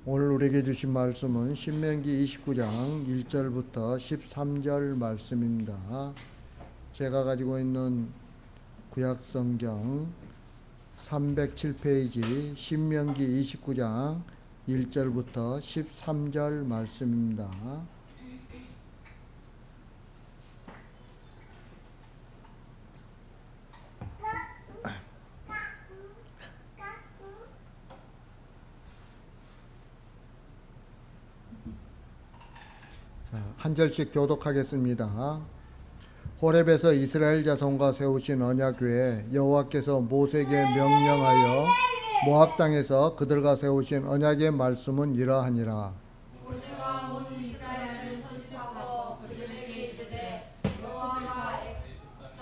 오늘 우리에게 주신 말씀은 신명기 29장 1절부터 13절 말씀입니다. 제가 가지고 있는 구약성경 307페이지 신명기 29장 1절부터 13절 말씀입니다. 한 절씩 교독하겠습니다. 호렙에서 이스라엘 자손과 세우신 언약궤에 여호와께서 모세에게 명령하여 모압 땅에서 그들과 세우신 언약의 말씀은 이러하니라. 모세가 모든 이스라엘을 소집하고 그들에게 이르되 여호와가 애굽에서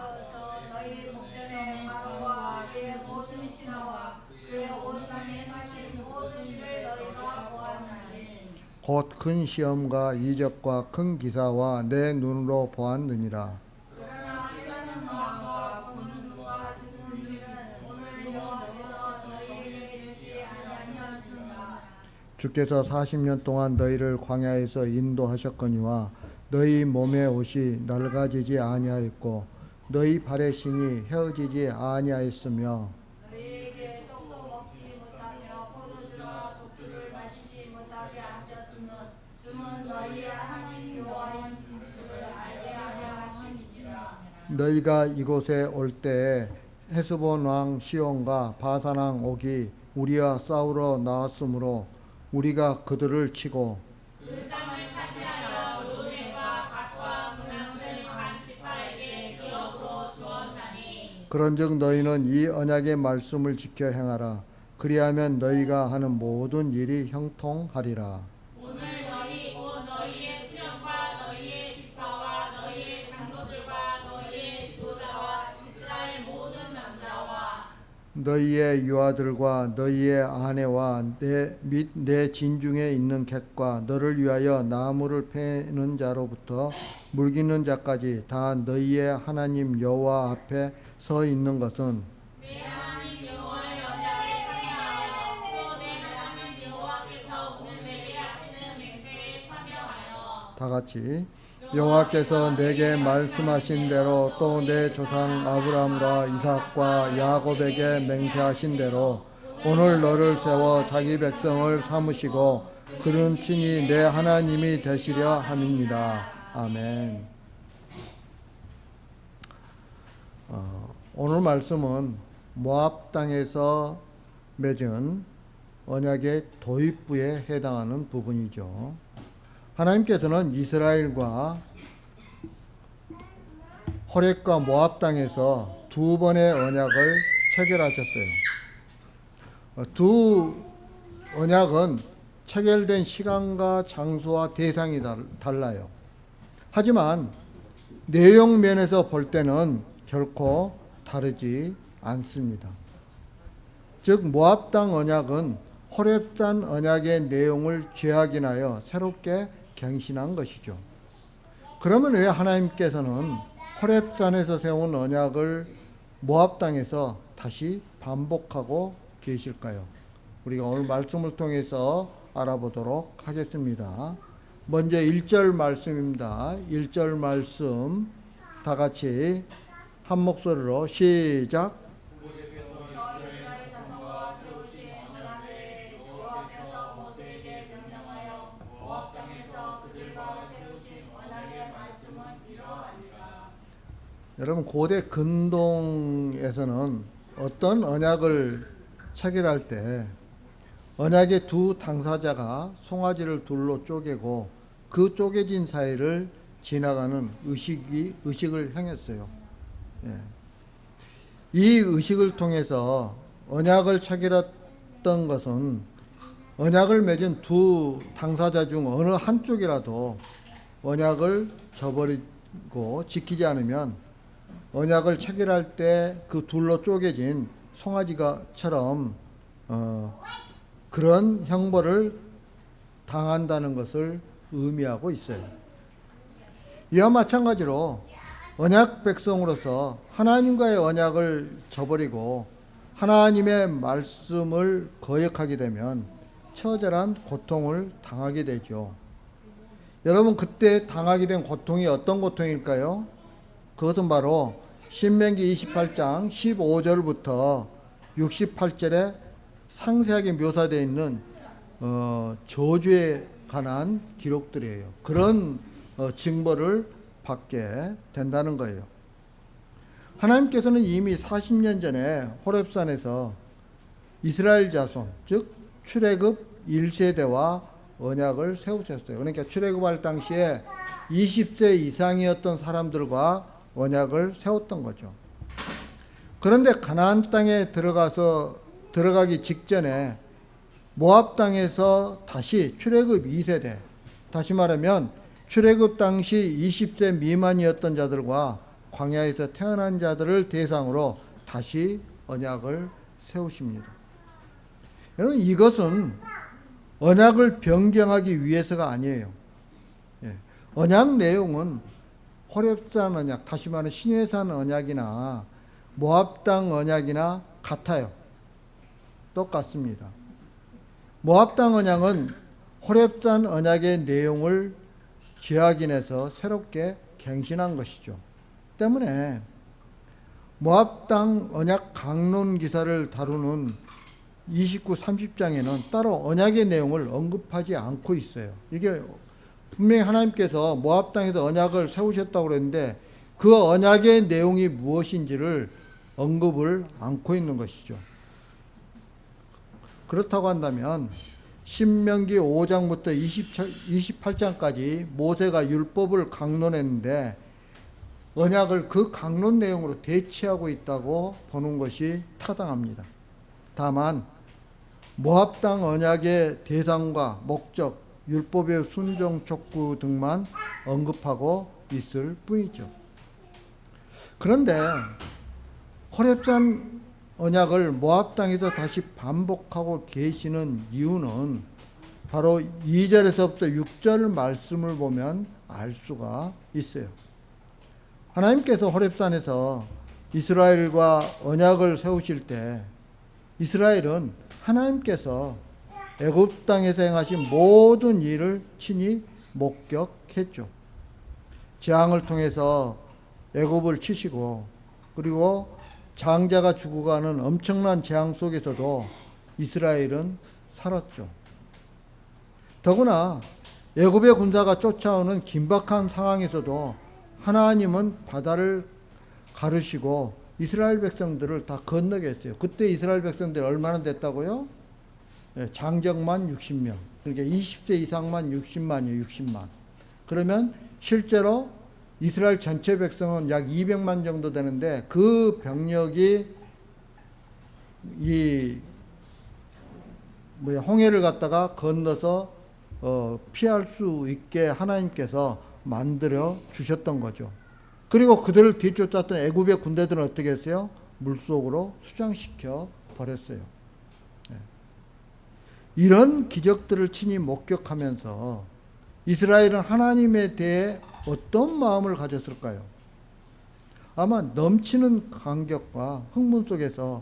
너희 목전에 바로와 그의 모든 신하와 그의 온 땅에 하신 모든 일을 너희가 보았나니 곧 큰 시험과 이적과 큰 기사와 내 눈으로 보았느니라. 그러나 이러는 마음과 보는 눈과 듣는 귀는 오늘 여호와께서 너희에게 주지 아니하시느니라. 주께서 40년 동안 너희를 광야에서 인도하셨거니와 너희 몸의 옷이 낡아지지 아니하였고 너희 발의 신이 헤어지지 아니하였으며 너희에게 떡도 먹지 못하며 포도주와 독주를 마시지 못하게 하셨으면 주는 너희 하나님 여호와이신 줄을 알게 하려 하심이니라. 너희가 이곳에 올 때에 헤스본 왕 시온과 바산 왕 옥이 우리와 싸우러 나왔으므로 우리가 그들을 치고 그 땅을 차지하여 르벤과 갓과 므낫세 반 지파에게 기업으로 주었나니 그런즉 너희는 이 언약의 말씀을 지켜 행하라. 그리하면 너희가 하는 모든 일이 형통하리라. 오늘 너희 곧 너희의 수령과 너희의 지파와 너희의 장로들과 너희의 지도자와 이스라엘 모든 남자와 너희의 유아들과 너희의 아내와 및 내 진중에 있는 객과 너를 위하여 나무를 패는 자로부터 물기는 자까지 다 너희의 하나님 여호와 앞에 서 있는 것은 내 하나님 여호와의 언약에 참여하여 또 내 하나님 여호와께서 오늘 내게 하시는 맹세에 참여하여 다 같이 여호와께서 내게 말씀하신 대로 또 내 조상 아브라함과 이삭과 야곱에게 맹세하신 대로 오늘 너를 세워 자기 백성을 삼으시고 그는 친히 내 하나님이 되시려 함이니라. 아멘. 오늘 말씀은 모압 땅에서 맺은 언약의 도입부에 해당하는 부분이죠. 하나님께서는 이스라엘과 호렙과 모압 땅에서 두 번의 언약을 체결하셨어요. 두 언약은 체결된 시간과 장소와 대상이 달라요. 하지만 내용 면에서 볼 때는 결코 다르지 않습니다. 즉 모압 땅 언약은 호렙산 언약의 내용을 재확인하여 새롭게 갱신한 것이죠. 그러면 왜 하나님께서는 호렙산에서 세운 언약을 모압 땅에서 다시 반복하고 계실까요? 우리가 오늘 말씀을 통해서 알아보도록 하겠습니다. 먼저 1절 말씀입니다. 1절 말씀 다 같이 한 목소리로 시작. 이스라엘 자손과 세우신 언약에 여호와께서 모세에게 명령하여 모압 땅에서 그들과 세우신 언약의 말씀은 이러하니라. 여러분 고대 근동에서는 어떤 언약을 체결할 때 언약의 두 당사자가 송아지를 둘로 쪼개고 그 쪼개진 사이를 지나가는 의식을 행했어요. 예. 이 의식을 통해서 언약을 체결했던 것은 언약을 맺은 두 당사자 중 어느 한쪽이라도 언약을 저버리고 지키지 않으면 언약을 체결할 때 그 둘로 쪼개진 송아지가처럼 그런 형벌을 당한다는 것을 의미하고 있어요. 이와 마찬가지로 언약 백성으로서 하나님과의 언약을 저버리고 하나님의 말씀을 거역하게 되면 처절한 고통을 당하게 되죠. 여러분, 그때 당하게 된 고통이 어떤 고통일까요? 그것은 바로 신명기 28장 15절부터 68절에 상세하게 묘사되어 있는 저주에 관한 기록들이에요. 그런 징벌을 받게 된다는 거예요. 하나님께서는 이미 40년 전에 호렙산에서 이스라엘 자손, 즉 출애굽 1세대와 언약을 세우셨어요. 그러니까 출애굽할 당시에 20세 이상이었던 사람들과 언약을 세웠던 거죠. 그런데 가나안 땅에 들어가기 직전에 모압 땅에서 다시 출애굽 2세대, 다시 말하면 출애굽 당시 20세 미만이었던 자들과 광야에서 태어난 자들을 대상으로 다시 언약을 세우십니다. 여러분, 이것은 언약을 변경하기 위해서가 아니에요. 언약 내용은 호렙산 언약, 다시 말하면 시내산 언약이나 모압 땅 언약이나 같아요. 똑같습니다. 모압 땅 언약은 호렙산 언약의 내용을 재확인해서 새롭게 갱신한 것이죠. 때문에 모압 땅 언약 강론 기사를 다루는 29, 30장에는 따로 언약의 내용을 언급하지 않고 있어요. 이게 분명히 하나님께서 모압 땅에서 언약을 세우셨다고 그랬는데 그 언약의 내용이 무엇인지를 언급을 않고 있는 것이죠. 그렇다고 한다면 신명기 5장부터 28장까지 모세가 율법을 강론했는데 언약을 그 강론 내용으로 대체하고 있다고 보는 것이 타당합니다. 다만 모압 땅 언약의 대상과 목적, 율법의 순종 촉구 등만 언급하고 있을 뿐이죠. 그런데 호렙산 언약을 모압 땅에서 다시 반복하고 계시는 이유는 바로 2절에서부터 6절 말씀을 보면 알 수가 있어요. 하나님께서 호렙산에서 이스라엘과 언약을 세우실 때 이스라엘은 하나님께서 애굽 땅에서 행하신 모든 일을 친히 목격했죠. 재앙을 통해서 애굽을 치시고 그리고 장자가 죽어가는 엄청난 재앙 속에서도 이스라엘은 살았죠. 더구나 애굽의 군사가 쫓아오는 긴박한 상황에서도 하나님은 바다를 가르시고 이스라엘 백성들을 다 건너게 했어요. 그때 이스라엘 백성들이 얼마나 됐다고요? 장정만 60명. 그러니까 20세 이상만 60만이에요. 60만. 그러면 실제로 이스라엘 전체 백성은 약 200만 정도 되는데 그 병력이 홍해를 갖다가 건너서 피할 수 있게 하나님께서 만들어 주셨던 거죠. 그리고 그들을 뒤쫓았던 애굽의 군대들은 어떻게 했어요? 물속으로 수장시켜 버렸어요. 이런 기적들을 친히 목격하면서 이스라엘은 하나님에 대해 어떤 마음을 가졌을까요? 아마 넘치는 감격과 흥분 속에서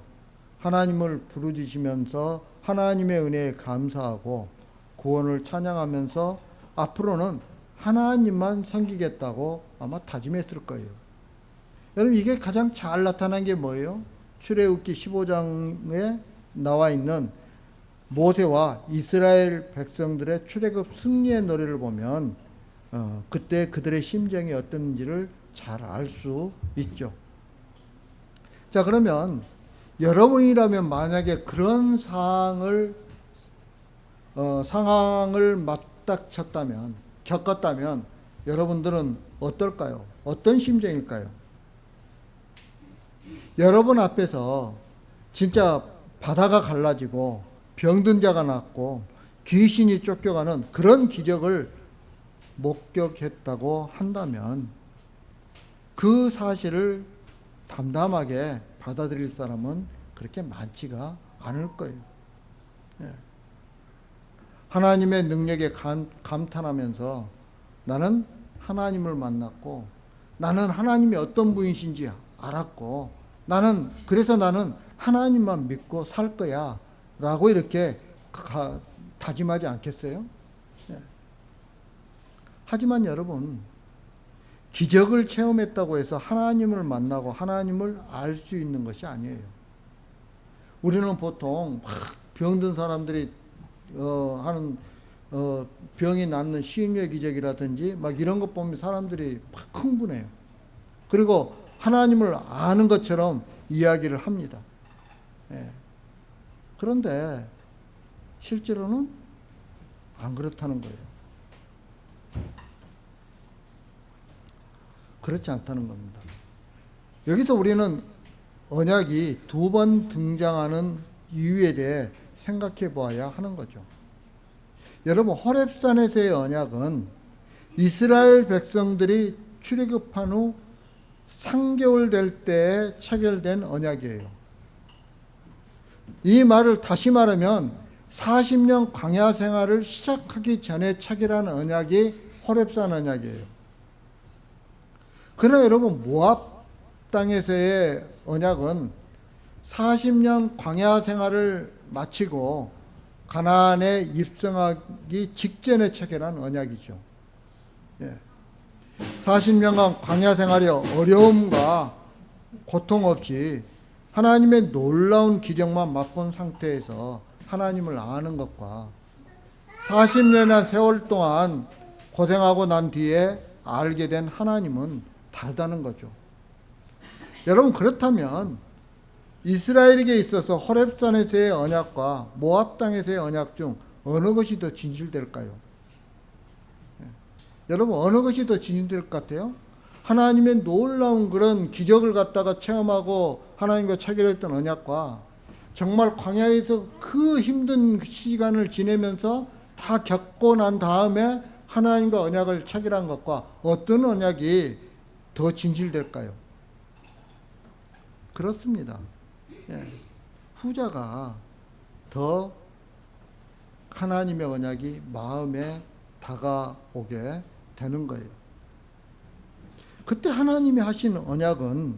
하나님을 부르짖으면서 하나님의 은혜에 감사하고 구원을 찬양하면서 앞으로는 하나님만 섬기겠다고 아마 다짐했을 거예요. 여러분, 이게 가장 잘 나타난 게 뭐예요? 출애굽기 15장에 나와 있는 모세와 이스라엘 백성들의 출애굽 승리의 노래를 보면 그때 그들의 심정이 어떤지를 잘 알 수 있죠. 자, 그러면 여러분이라면 만약에 그런 상황을 겪었다면 여러분들은 어떨까요? 어떤 심정일까요? 여러분 앞에서 진짜 바다가 갈라지고 병든 자가 낫고 귀신이 쫓겨가는 그런 기적을 목격했다고 한다면 그 사실을 담담하게 받아들일 사람은 그렇게 많지가 않을 거예요. 하나님의 능력에 감탄하면서 나는 하나님을 만났고 나는 하나님이 어떤 분이신지 알았고 그래서 나는 하나님만 믿고 살 거야 라고 이렇게 다짐하지 않겠어요? 예. 하지만 여러분, 기적을 체험했다고 해서 하나님을 만나고 하나님을 알 수 있는 것이 아니에요. 우리는 보통 막 병든 사람들이 하는 병이 낫는 치유의 기적이라든지 막 이런 것 보면 사람들이 막 흥분해요. 그리고 하나님을 아는 것처럼 이야기를 합니다. 예. 그런데 실제로는 안 그렇다는 거예요. 그렇지 않다는 겁니다. 여기서 우리는 언약이 두 번 등장하는 이유에 대해 생각해 보아야 하는 거죠. 여러분, 호렙산에서의 언약은 이스라엘 백성들이 출애굽한 후 3개월 될 때에 체결된 언약이에요. 이 말을 다시 말하면 40년 광야 생활을 시작하기 전에 체결한 언약이 호렙산 언약이에요. 그러나 여러분, 모압 땅에서의 언약은 40년 광야 생활을 마치고 가나안에 입성하기 직전에 체결한 언약이죠. 예. 40년간 광야 생활의 어려움과 고통 없이 하나님의 놀라운 기적만 맛본 상태에서 하나님을 아는 것과 40년의 세월 동안 고생하고 난 뒤에 알게 된 하나님은 다르다는 거죠. 여러분, 그렇다면 이스라엘에게 있어서 호렙산에서의 언약과 모압 땅에서의 언약 중 어느 것이 더 진실될까요? 여러분, 어느 것이 더 진실될 것 같아요? 하나님의 놀라운 그런 기적을 갖다가 체험하고 하나님과 체결했던 언약과 정말 광야에서 그 힘든 시간을 지내면서 다 겪고 난 다음에 하나님과 언약을 체결한 것과 어떤 언약이 더 진실될까요? 그렇습니다. 예. 후자가 더 하나님의 언약이 마음에 다가오게 되는 거예요. 그때 하나님이 하신 언약은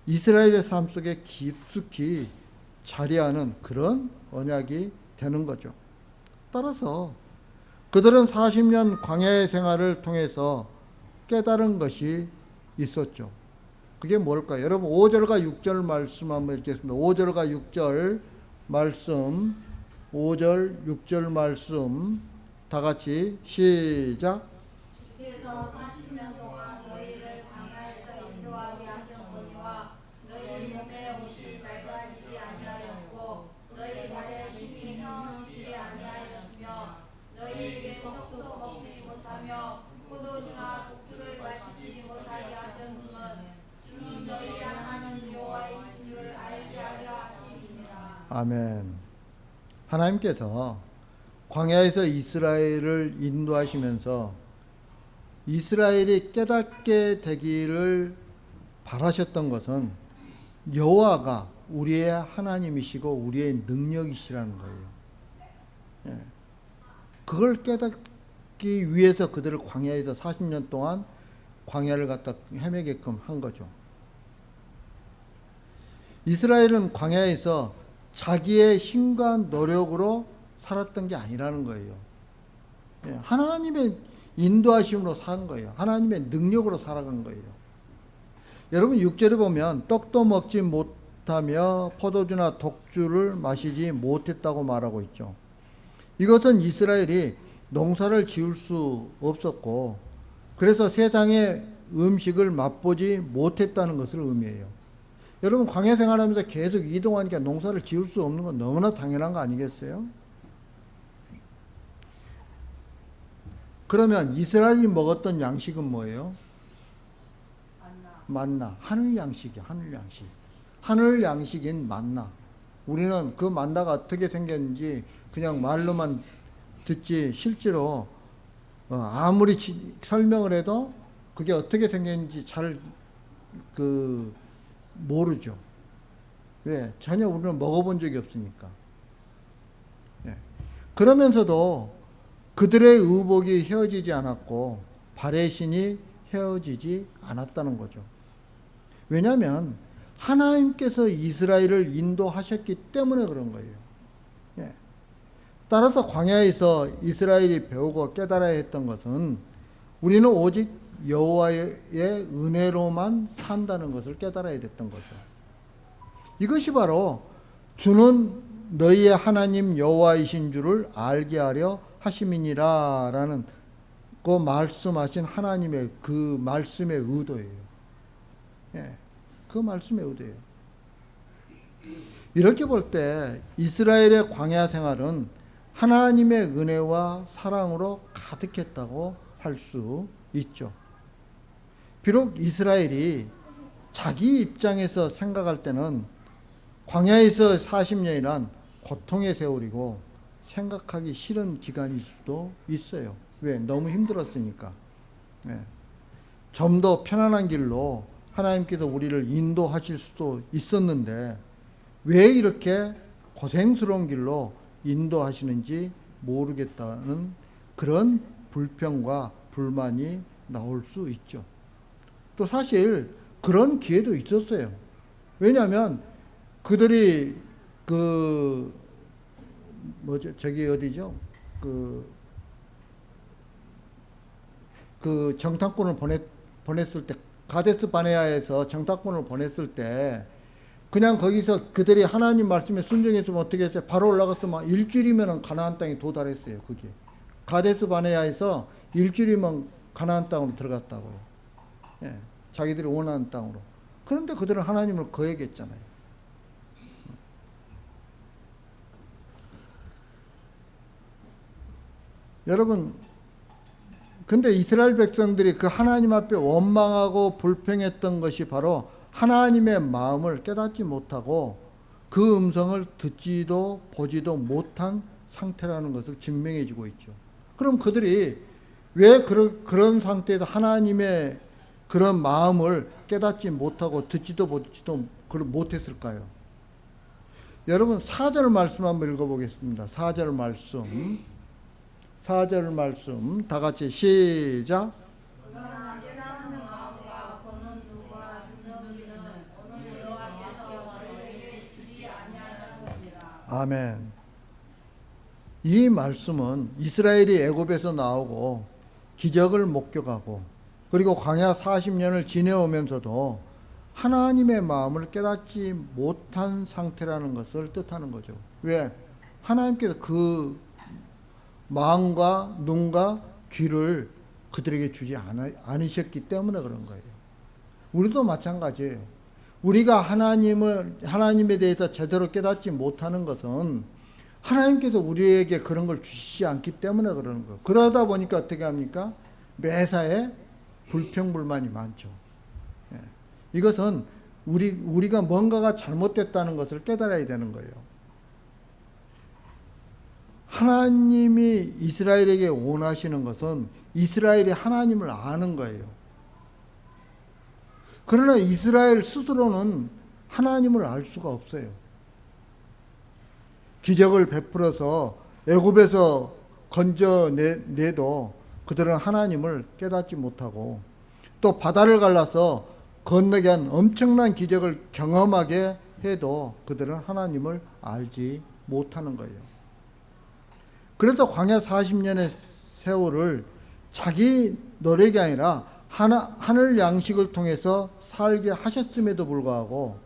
이스라엘의 삶 속에 깊숙이 자리하는 그런 언약이 되는 거죠. 따라서 그들은 40년 광야의 생활을 통해서 깨달은 것이 있었죠. 그게 뭘까요? 여러분, 5절과 6절 말씀 한번 읽겠습니다. 5절과 6절 말씀, 5절, 6절 말씀 다 같이 시작. 주께서 40년 동안 너희를 광야에서 인도하게 하셨거니와 너희 몸에 옷이 낡아지지 아니하였고 너희 발에 신이 휘어지지 아니하였으며 너희에게 떡도 먹지 못하며 포도주나 독주를 마시지 못하게 하셨음은 주는 너희 하나님 여호와이신 줄을 알게 하려 하심이니라. 아멘. 하나님께서 광야에서 이스라엘을 인도하시면서 이스라엘이 깨닫게 되기를 바라셨던 것은 여호와가 우리의 하나님이시고 우리의 능력이시라는 거예요. 예. 그걸 깨닫기 위해서 그들을 광야에서 40년 동안 광야를 갖다 헤매게끔 한 거죠. 이스라엘은 광야에서 자기의 힘과 노력으로 살았던 게 아니라는 거예요. 예. 하나님의 인도하심으로 산 거예요. 하나님의 능력으로 살아간 거예요. 여러분, 6절에 보면 떡도 먹지 못하며 포도주나 독주를 마시지 못했다고 말하고 있죠. 이것은 이스라엘이 농사를 지을 수 없었고 그래서 세상의 음식을 맛보지 못했다는 것을 의미해요. 여러분, 광야 생활하면서 계속 이동하니까 농사를 지을 수 없는 건 너무나 당연한 거 아니겠어요? 그러면 이스라엘이 먹었던 양식은 뭐예요? 만나. 하늘 양식이야, 하늘 양식. 하늘 양식인 만나. 우리는 그 만나가 어떻게 생겼는지 그냥 말로만 듣지 실제로 아무리 설명을 해도 그게 어떻게 생겼는지 잘 모르죠. 왜? 전혀 우리는 먹어본 적이 없으니까. 예. 그러면서도 그들의 의복이 헤어지지 않았고 발의 신이 헤어지지 않았다는 거죠. 왜냐하면 하나님께서 이스라엘을 인도하셨기 때문에 그런 거예요. 예. 따라서 광야에서 이스라엘이 배우고 깨달아야 했던 것은 우리는 오직 여호와의 은혜로만 산다는 것을 깨달아야 됐던 거죠. 이것이 바로 주는 너희의 하나님 여호와이신 줄을 알게 하려 하심이니라 라는 그 말씀하신 하나님의 그 말씀의 의도예요. 예, 그 말씀의 의도예요. 이렇게 볼 때 이스라엘의 광야 생활은 하나님의 은혜와 사랑으로 가득했다고 할 수 있죠. 비록 이스라엘이 자기 입장에서 생각할 때는 광야에서 40년이란 고통의 세월이고 생각하기 싫은 기간일 수도 있어요. 왜? 너무 힘들었으니까. 네. 좀 더 편안한 길로 하나님께서 우리를 인도하실 수도 있었는데 왜 이렇게 고생스러운 길로 인도하시는지 모르겠다는 그런 불평과 불만이 나올 수 있죠. 또 사실 그런 기회도 있었어요. 왜냐하면 그들이 저기 어디죠? 그 정탐꾼을 보냈을 때, 가데스 바네아에서 정탐꾼을 보냈을 때 그냥 거기서 그들이 하나님 말씀에 순종했으면 어떻게 했어요? 바로 올라가서 막 일주일이면 가나안 땅에 도달했어요. 그게 가데스 바네아에서 일주일이면 가나안 땅으로 들어갔다고요. 예, 자기들이 원하는 땅으로. 그런데 그들은 하나님을 거역했잖아요. 여러분, 근데 이스라엘 백성들이 그 하나님 앞에 원망하고 불평했던 것이 바로 하나님의 마음을 깨닫지 못하고 그 음성을 듣지도 보지도 못한 상태라는 것을 증명해 주고 있죠. 그럼 그들이 왜 그런 상태에서 하나님의 그런 마음을 깨닫지 못하고 듣지도 보지도 못했을까요? 여러분 4절 말씀 한번 읽어보겠습니다. 4절 말씀. 4절 말씀 다 같이 시작. 그러나 깨닫는 마음과 보는 눈과 듣는 귀는 오늘 여호와께서 너희에게 주지 아니하셨느니라. 아멘. 이 말씀은 이스라엘이 애굽에서 나오고 기적을 목격하고 그리고 광야 40년을 지내오면서도 하나님의 마음을 깨닫지 못한 상태라는 것을 뜻하는 거죠. 왜? 하나님께서 그 마음과 눈과 귀를 그들에게 주지 않으셨기 때문에 그런 거예요. 우리도 마찬가지예요. 우리가 하나님에 대해서 제대로 깨닫지 못하는 것은 하나님께서 우리에게 그런 걸 주시지 않기 때문에 그러는 거예요. 그러다 보니까 어떻게 합니까? 매사에 불평불만이 많죠. 예. 이것은 우리가 뭔가가 잘못됐다는 것을 깨달아야 되는 거예요. 하나님이 이스라엘에게 원하시는 것은 이스라엘이 하나님을 아는 거예요. 그러나 이스라엘 스스로는 하나님을 알 수가 없어요. 기적을 베풀어서 애굽에서 건져내도 그들은 하나님을 깨닫지 못하고 또 바다를 갈라서 건너게 한 엄청난 기적을 경험하게 해도 그들은 하나님을 알지 못하는 거예요. 그래서 광야 40년의 세월을 자기 노력이 아니라 하늘 양식을 통해서 살게 하셨음에도 불구하고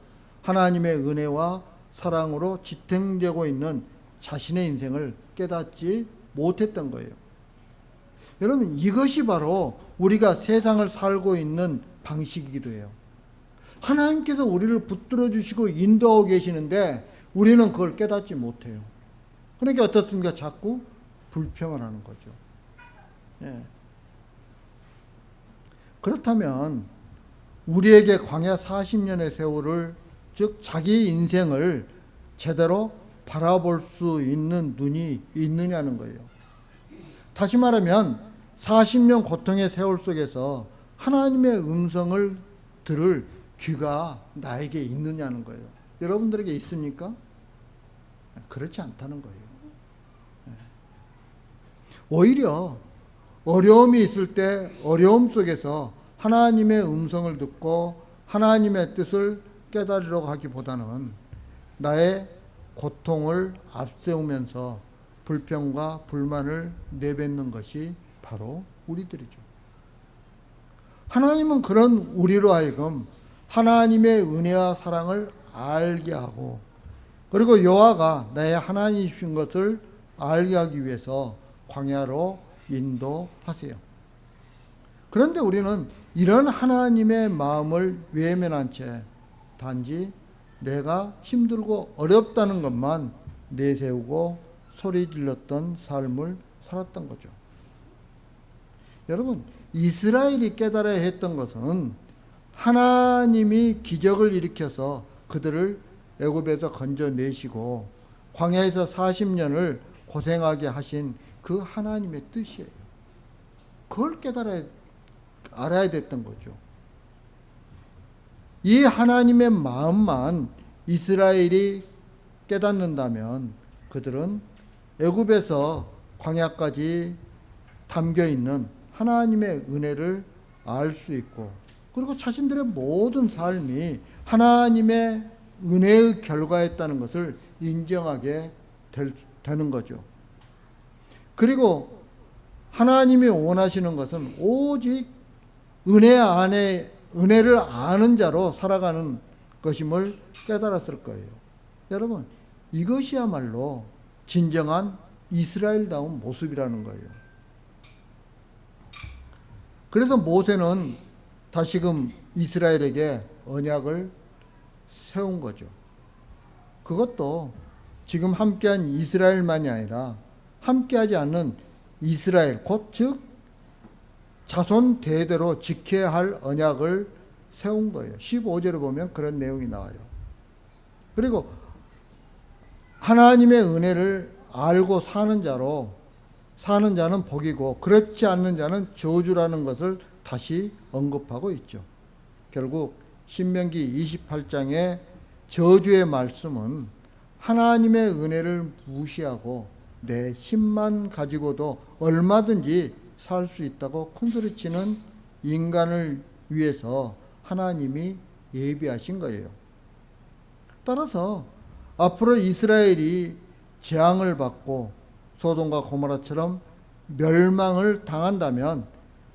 하나님의 은혜와 사랑으로 지탱되고 있는 자신의 인생을 깨닫지 못했던 거예요. 여러분, 이것이 바로 우리가 세상을 살고 있는 방식이기도 해요. 하나님께서 우리를 붙들어 주시고 인도하고 계시는데 우리는 그걸 깨닫지 못해요. 그러니까 어떻습니까? 자꾸 불평을 하는 거죠. 예. 그렇다면 우리에게 광야 40년의 세월을, 즉 자기 인생을 제대로 바라볼 수 있는 눈이 있느냐는 거예요. 다시 말하면 40년 고통의 세월 속에서 하나님의 음성을 들을 귀가 나에게 있느냐는 거예요. 여러분들에게 있습니까? 그렇지 않다는 거예요. 오히려 어려움이 있을 때 어려움 속에서 하나님의 음성을 듣고 하나님의 뜻을 깨달으려고 하기보다는 나의 고통을 앞세우면서 불평과 불만을 내뱉는 것이 바로 우리들이죠. 하나님은 그런 우리로 하여금 하나님의 은혜와 사랑을 알게 하고, 그리고 여호와가 나의 하나님이신 것을 알게 하기 위해서 광야로 인도하세요. 그런데 우리는 이런 하나님의 마음을 외면한 채 단지 내가 힘들고 어렵다는 것만 내세우고 소리 질렀던 삶을 살았던 거죠. 여러분, 이스라엘이 깨달아야 했던 것은 하나님이 기적을 일으켜서 그들을 애굽에서 건져내시고 광야에서 40년을 고생하게 하신 그 하나님의 뜻이에요. 그걸 알아야 됐던 거죠. 이 하나님의 마음만 이스라엘이 깨닫는다면 그들은 애굽에서 광야까지 담겨 있는 하나님의 은혜를 알 수 있고, 그리고 자신들의 모든 삶이 하나님의 은혜의 결과였다는 것을 인정하게 되는 거죠. 그리고 하나님이 원하시는 것은 오직 은혜를 아는 자로 살아가는 것임을 깨달았을 거예요. 여러분, 이것이야말로 진정한 이스라엘다운 모습이라는 거예요. 그래서 모세는 다시금 이스라엘에게 언약을 세운 거죠. 그것도 지금 함께한 이스라엘만이 아니라 함께하지 않는 이스라엘, 즉 자손 대대로 지켜야 할 언약을 세운 거예요. 15절에 보면 그런 내용이 나와요. 그리고 하나님의 은혜를 알고 사는 자는 복이고 그렇지 않는 자는 저주라는 것을 다시 언급하고 있죠. 결국 신명기 28장의 저주의 말씀은 하나님의 은혜를 무시하고 내 힘만 가지고도 얼마든지 살 수 있다고 콘소리치는 인간을 위해서 하나님이 예비하신 거예요. 따라서 앞으로 이스라엘이 재앙을 받고 소돔과 고모라처럼 멸망을 당한다면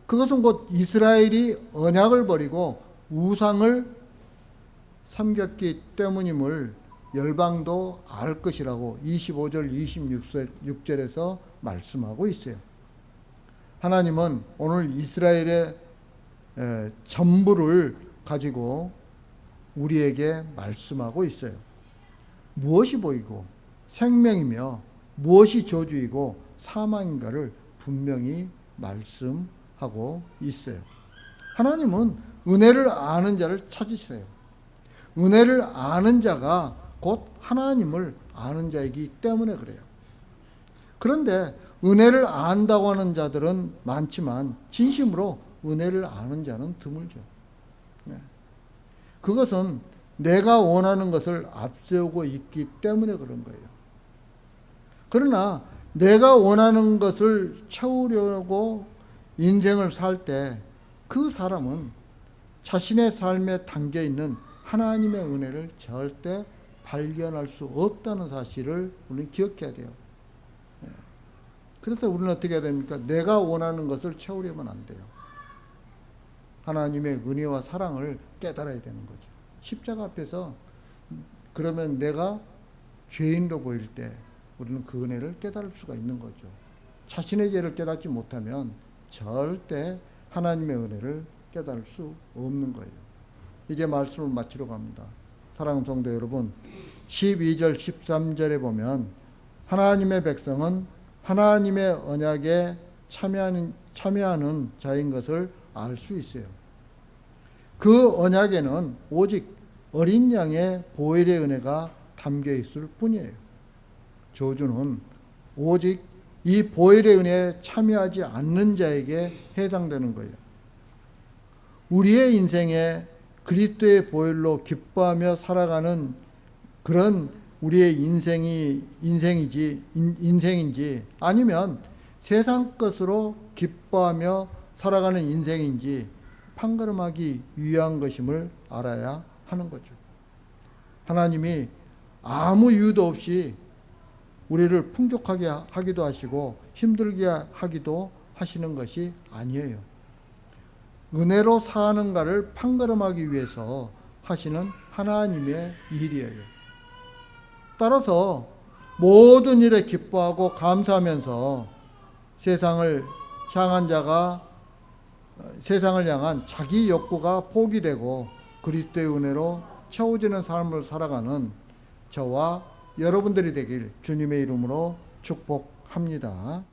그것은 곧 이스라엘이 언약을 버리고 우상을 섬겼기 때문임을 열방도 알 것이라고 25절 26절에서 말씀하고 있어요. 하나님은 오늘 이스라엘의 전부를 가지고 우리에게 말씀하고 있어요. 무엇이 보이고 생명이며 무엇이 저주이고 사망인가를 분명히 말씀하고 있어요. 하나님은 은혜를 아는 자를 찾으세요. 은혜를 아는 자가 곧 하나님을 아는 자이기 때문에 그래요. 그런데 은혜를 안다고 하는 자들은 많지만 진심으로 은혜를 아는 자는 드물죠. 그것은 내가 원하는 것을 앞세우고 있기 때문에 그런 거예요. 그러나 내가 원하는 것을 채우려고 인생을 살 때 그 사람은 자신의 삶에 담겨 있는 하나님의 은혜를 절대 발견할 수 없다는 사실을 우리는 기억해야 돼요. 그래서 우리는 어떻게 해야 됩니까? 내가 원하는 것을 채우려면 안 돼요. 하나님의 은혜와 사랑을 깨달아야 되는 거죠. 십자가 앞에서 그러면 내가 죄인으로 보일 때 우리는 그 은혜를 깨달을 수가 있는 거죠. 자신의 죄를 깨닫지 못하면 절대 하나님의 은혜를 깨달을 수 없는 거예요. 이제 말씀을 마치려고 합니다. 사랑하는 성도 여러분, 12절 13절에 보면 하나님의 백성은 하나님의 언약에 참여하는 자인 것을 알 수 있어요. 그 언약에는 오직 어린 양의 보혈의 은혜가 담겨 있을 뿐이에요. 저주는 오직 이 보혈의 은혜에 참여하지 않는 자에게 해당되는 거예요. 우리의 인생에 그리스도의 보혈로 기뻐하며 살아가는 그런 우리의 인생인지 아니면 세상 것으로 기뻐하며 살아가는 인생인지 판가름하기 위한 것임을 알아야 하는 거죠. 하나님이 아무 이유도 없이 우리를 풍족하게 하기도 하시고 힘들게 하기도 하시는 것이 아니에요. 은혜로 사는가를 판가름하기 위해서 하시는 하나님의 일이에요. 따라서 모든 일에 기뻐하고 감사하면서 세상을 향한 자기 욕구가 포기되고 그리스도의 은혜로 채워지는 삶을 살아가는 저와 여러분들이 되길 주님의 이름으로 축복합니다.